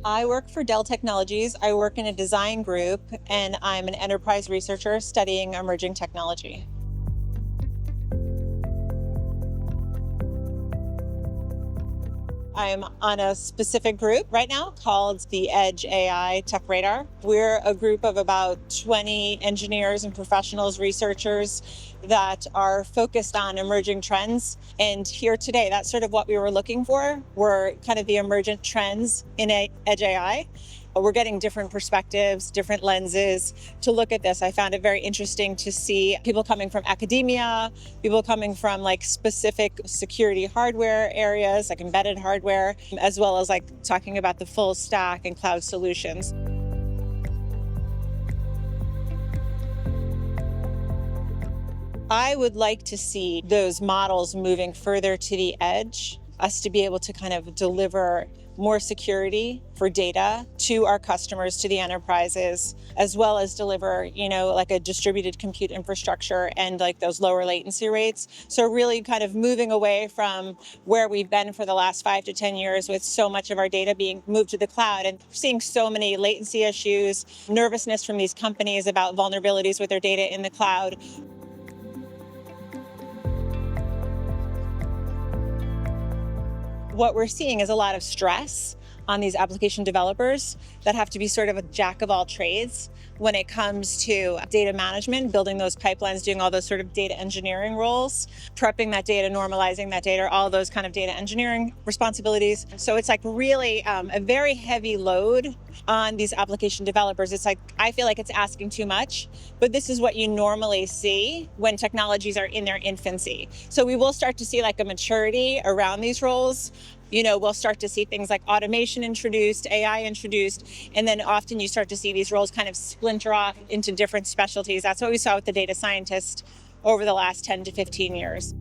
I work for Dell Technologies. I work in a design group, and I'm an enterprise researcher studying emerging technology. I'm on a specific group right now called the Edge AI Tech Radar. We're a group of about 20 engineers and professionals, researchers that are focused on emerging trends. And here today, that's sort of what we were looking for, were kind of the emergent trends in Edge AI. We're getting different perspectives, different lenses to look at this. I found it very interesting to see people coming from academia, people coming from like specific security hardware areas, like embedded hardware, as well as like talking about the full stack and cloud solutions. I would like to see those models moving further to the edge, us to be able to kind of deliver more security for data to our customers, to the enterprises, as well as deliver, like a distributed compute infrastructure and like those lower latency rates. So really kind of moving away from where we've been for the last 5 to 10 years with so much of our data being moved to the cloud and seeing so many latency issues, nervousness from these companies about vulnerabilities with their data in the cloud. What we're seeing is a lot of stress on these application developers that have to be sort of a jack of all trades when it comes to data management, building those pipelines, doing all those sort of data engineering roles, prepping that data, normalizing that data, all those kind of data engineering responsibilities. So it's like really a very heavy load on these application developers. It's like, I feel like it's asking too much, but this is what you normally see when technologies are in their infancy. So we will start to see like a maturity around these roles. We'll start to see things like automation introduced, AI introduced, and then often you start to see these roles kind of splinter off into different specialties. That's what we saw with the data scientist over the last 10 to 15 years.